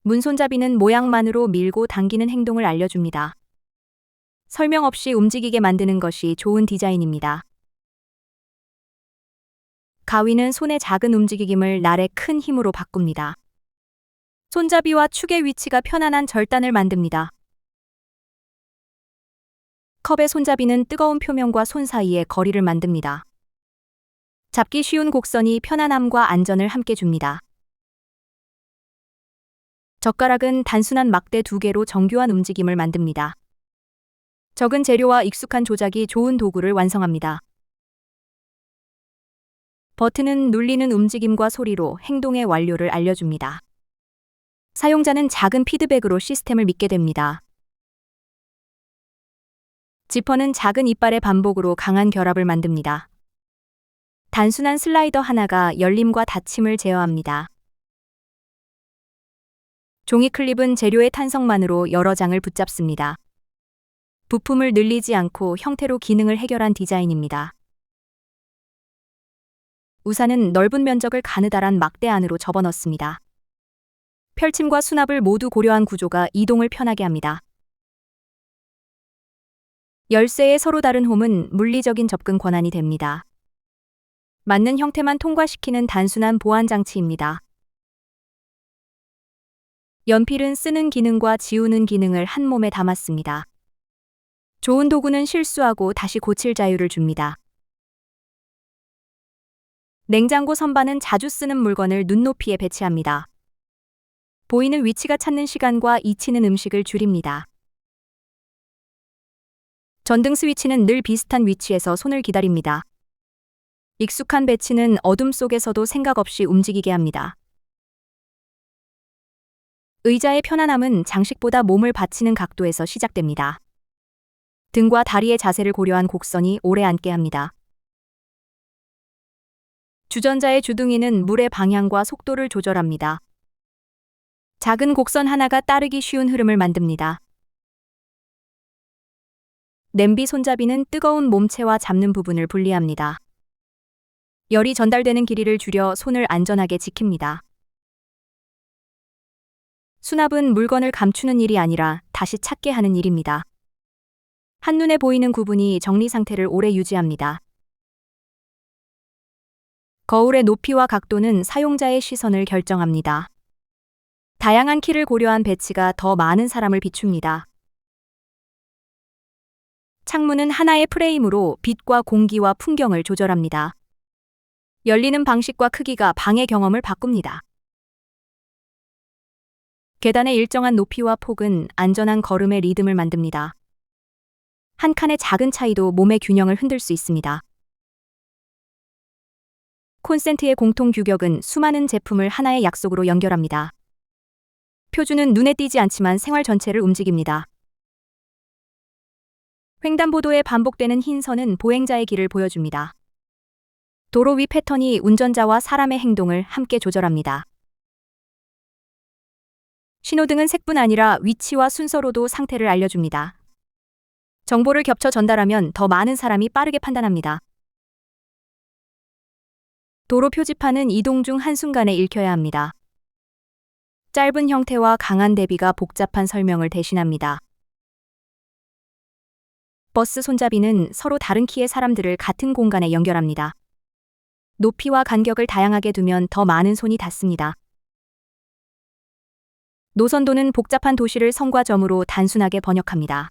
문손잡이는 모양만으로 밀고 당기는 행동을 알려줍니다. 설명 없이 움직이게 만드는 것이 좋은 디자인입니다. 가위는 손의 작은 움직임을 날의 큰 힘으로 바꿉니다. 손잡이와 축의 위치가 편안한 절단을 만듭니다. 컵의 손잡이는 뜨거운 표면과 손 사이에 거리를 만듭니다. 잡기 쉬운 곡선이 편안함과 안전을 함께 줍니다. 젓가락은 단순한 막대 2개로 정교한 움직임을 만듭니다. 적은 재료와 익숙한 조작이 좋은 도구를 완성합니다. 버튼은 눌리는 움직임과 소리로 행동의 완료를 알려줍니다. 사용자는 작은 피드백으로 시스템을 믿게 됩니다. 지퍼는 작은 이빨의 반복으로 강한 결합을 만듭니다. 단순한 슬라이더 하나가 열림과 닫힘을 제어합니다. 종이 클립은 재료의 탄성만으로 여러 장을 붙잡습니다. 부품을 늘리지 않고 형태로 기능을 해결한 디자인입니다. 우산은 넓은 면적을 가느다란 막대 안으로 접어넣습니다. 펼침과 수납을 모두 고려한 구조가 이동을 편하게 합니다. 열쇠의 서로 다른 홈은 물리적인 접근 권한이 됩니다. 맞는 형태만 통과시키는 단순한 보안 장치입니다. 연필은 쓰는 기능과 지우는 기능을 한 몸에 담았습니다. 좋은 도구는 실수하고 다시 고칠 자유를 줍니다. 냉장고 선반은 자주 쓰는 물건을 눈높이에 배치합니다. 보이는 위치가 찾는 시간과 잊히는 음식을 줄입니다. 전등 스위치는 늘 비슷한 위치에서 손을 기다립니다. 익숙한 배치는 어둠 속에서도 생각 없이 움직이게 합니다. 의자의 편안함은 장식보다 몸을 받치는 각도에서 시작됩니다. 등과 다리의 자세를 고려한 곡선이 오래 앉게 합니다. 주전자의 주둥이는 물의 방향과 속도를 조절합니다. 작은 곡선 하나가 따르기 쉬운 흐름을 만듭니다. 냄비 손잡이는 뜨거운 몸체와 잡는 부분을 분리합니다. 열이 전달되는 길이를 줄여 손을 안전하게 지킵니다. 수납은 물건을 감추는 일이 아니라 다시 찾게 하는 일입니다. 한눈에 보이는 구분이 정리 상태를 오래 유지합니다. 거울의 높이와 각도는 사용자의 시선을 결정합니다. 다양한 키를 고려한 배치가 더 많은 사람을 비춥니다. 창문은 하나의 프레임으로 빛과 공기와 풍경을 조절합니다. 열리는 방식과 크기가 방의 경험을 바꿉니다. 계단의 일정한 높이와 폭은 안전한 걸음의 리듬을 만듭니다. 한 칸의 작은 차이도 몸의 균형을 흔들 수 있습니다. 콘센트의 공통 규격은 수많은 제품을 하나의 약속으로 연결합니다. 표준은 눈에 띄지 않지만 생활 전체를 움직입니다. 횡단보도에 반복되는 흰 선은 보행자의 길을 보여줍니다. 도로 위 패턴이 운전자와 사람의 행동을 함께 조절합니다. 신호등은 색뿐 아니라 위치와 순서로도 상태를 알려줍니다. 정보를 겹쳐 전달하면 더 많은 사람이 빠르게 판단합니다. 도로 표지판은 이동 중 한순간에 읽혀야 합니다. 짧은 형태와 강한 대비가 복잡한 설명을 대신합니다. 버스 손잡이는 서로 다른 키의 사람들을 같은 공간에 연결합니다. 높이와 간격을 다양하게 두면 더 많은 손이 닿습니다. 노선도는 복잡한 도시를 성과 점으로 단순하게 번역합니다.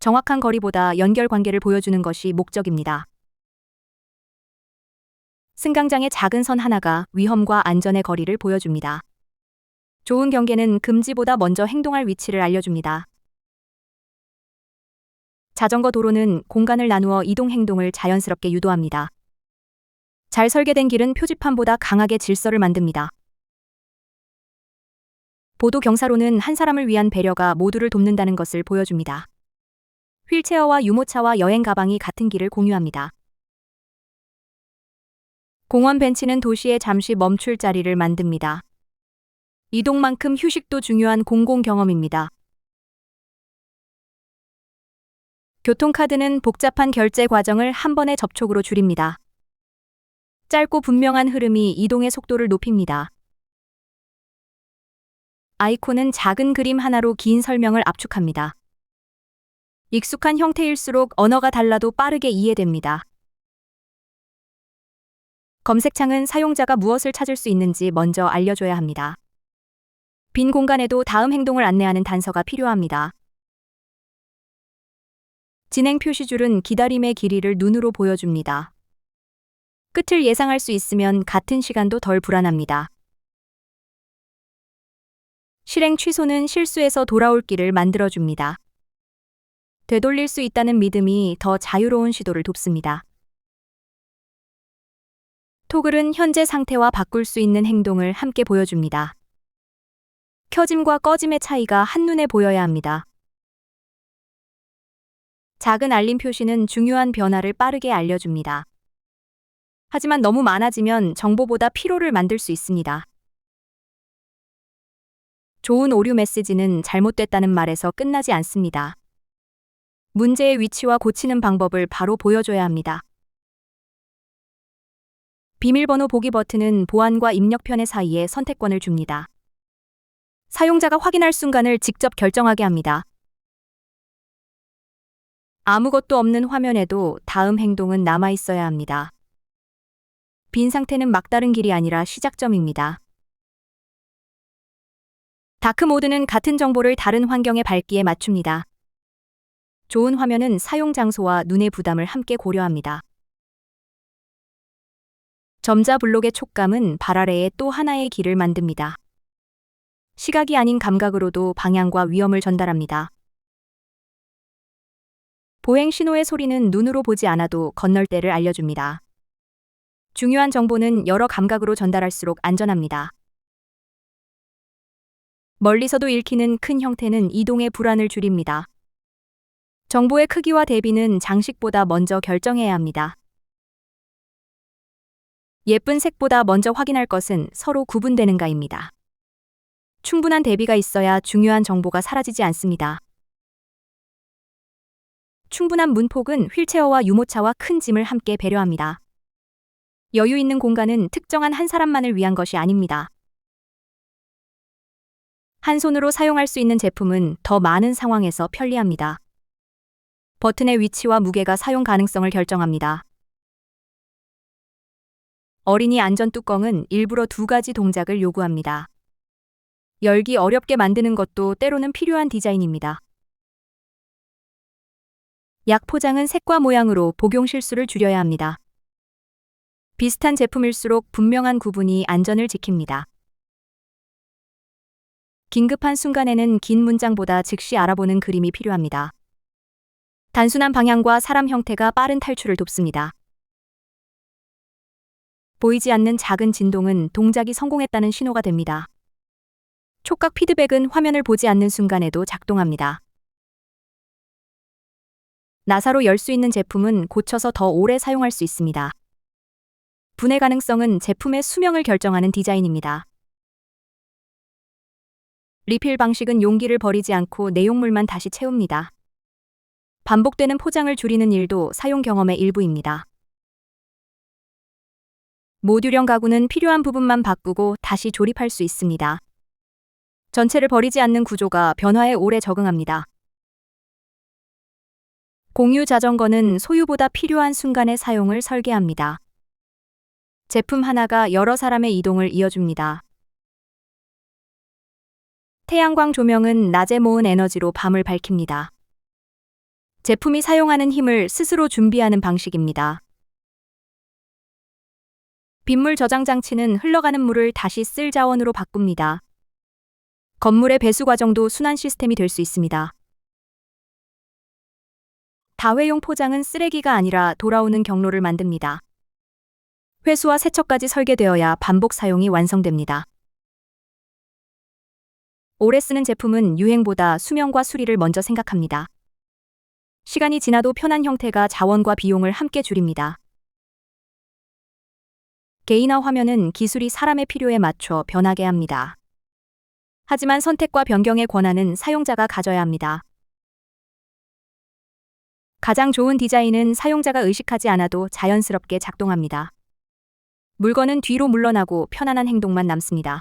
정확한 거리보다 연결 관계를 보여주는 것이 목적입니다. 승강장의 작은 선 하나가 위험과 안전의 거리를 보여줍니다. 좋은 경계는 금지보다 먼저 행동할 위치를 알려줍니다. 자전거 도로는 공간을 나누어 이동 행동을 자연스럽게 유도합니다. 잘 설계된 길은 표지판보다 강하게 질서를 만듭니다. 보도 경사로는 한 사람을 위한 배려가 모두를 돕는다는 것을 보여줍니다. 휠체어와 유모차와 여행 가방이 같은 길을 공유합니다. 공원 벤치는 도시에 잠시 멈출 자리를 만듭니다. 이동만큼 휴식도 중요한 공공 경험입니다. 교통카드는 복잡한 결제 과정을 한 번의 접촉으로 줄입니다. 짧고 분명한 흐름이 이동의 속도를 높입니다. 아이콘은 작은 그림 하나로 긴 설명을 압축합니다. 익숙한 형태일수록 언어가 달라도 빠르게 이해됩니다. 검색창은 사용자가 무엇을 찾을 수 있는지 먼저 알려줘야 합니다. 빈 공간에도 다음 행동을 안내하는 단서가 필요합니다. 진행 표시줄은 기다림의 길이를 눈으로 보여줍니다. 끝을 예상할 수 있으면 같은 시간도 덜 불안합니다. 실행 취소는 실수에서 돌아올 길을 만들어줍니다. 되돌릴 수 있다는 믿음이 더 자유로운 시도를 돕습니다. 토글은 현재 상태와 바꿀 수 있는 행동을 함께 보여줍니다. 켜짐과 꺼짐의 차이가 한눈에 보여야 합니다. 작은 알림 표시는 중요한 변화를 빠르게 알려줍니다. 하지만 너무 많아지면 정보보다 피로를 만들 수 있습니다. 좋은 오류 메시지는 잘못됐다는 말에서 끝나지 않습니다. 문제의 위치와 고치는 방법을 바로 보여줘야 합니다. 비밀번호 보기 버튼은 보안과 입력편의 사이에 선택권을 줍니다. 사용자가 확인할 순간을 직접 결정하게 합니다. 아무것도 없는 화면에도 다음 행동은 남아 있어야 합니다. 빈 상태는 막다른 길이 아니라 시작점입니다. 다크모드는 같은 정보를 다른 환경의 밝기에 맞춥니다. 좋은 화면은 사용 장소와 눈의 부담을 함께 고려합니다. 점자 블록의 촉감은 발 아래에 또 하나의 길을 만듭니다. 시각이 아닌 감각으로도 방향과 위험을 전달합니다. 보행 신호의 소리는 눈으로 보지 않아도 건널 때를 알려줍니다. 중요한 정보는 여러 감각으로 전달할수록 안전합니다. 멀리서도 읽히는 큰 형태는 이동의 불안을 줄입니다. 정보의 크기와 대비는 장식보다 먼저 결정해야 합니다. 예쁜 색보다 먼저 확인할 것은 서로 구분되는가입니다. 충분한 대비가 있어야 중요한 정보가 사라지지 않습니다. 충분한 문폭은 휠체어와 유모차와 큰 짐을 함께 배려합니다. 여유 있는 공간은 특정한 한 사람만을 위한 것이 아닙니다. 한 손으로 사용할 수 있는 제품은 더 많은 상황에서 편리합니다. 버튼의 위치와 무게가 사용 가능성을 결정합니다. 어린이 안전 뚜껑은 일부러 두 가지 동작을 요구합니다. 열기 어렵게 만드는 것도 때로는 필요한 디자인입니다. 약 포장은 색과 모양으로 복용 실수를 줄여야 합니다. 비슷한 제품일수록 분명한 구분이 안전을 지킵니다. 긴급한 순간에는 긴 문장보다 즉시 알아보는 그림이 필요합니다. 단순한 방향과 사람 형태가 빠른 탈출을 돕습니다. 보이지 않는 작은 진동은 동작이 성공했다는 신호가 됩니다. 촉각 피드백은 화면을 보지 않는 순간에도 작동합니다. 나사로 열 수 있는 제품은 고쳐서 더 오래 사용할 수 있습니다. 분해 가능성은 제품의 수명을 결정하는 디자인입니다. 리필 방식은 용기를 버리지 않고 내용물만 다시 채웁니다. 반복되는 포장을 줄이는 일도 사용 경험의 일부입니다. 모듈형 가구는 필요한 부분만 바꾸고 다시 조립할 수 있습니다. 전체를 버리지 않는 구조가 변화에 오래 적응합니다. 공유 자전거는 소유보다 필요한 순간의 사용을 설계합니다. 제품 하나가 여러 사람의 이동을 이어줍니다. 태양광 조명은 낮에 모은 에너지로 밤을 밝힙니다. 제품이 사용하는 힘을 스스로 준비하는 방식입니다. 빗물 저장 장치는 흘러가는 물을 다시 쓸 자원으로 바꿉니다. 건물의 배수 과정도 순환 시스템이 될 수 있습니다. 다회용 포장은 쓰레기가 아니라 돌아오는 경로를 만듭니다. 회수와 세척까지 설계되어야 반복 사용이 완성됩니다. 오래 쓰는 제품은 유행보다 수명과 수리를 먼저 생각합니다. 시간이 지나도 편한 형태가 자원과 비용을 함께 줄입니다. 개인화 화면은 기술이 사람의 필요에 맞춰 변하게 합니다. 하지만 선택과 변경의 권한은 사용자가 가져야 합니다. 가장 좋은 디자인은 사용자가 의식하지 않아도 자연스럽게 작동합니다. 물건은 뒤로 물러나고 편안한 행동만 남습니다.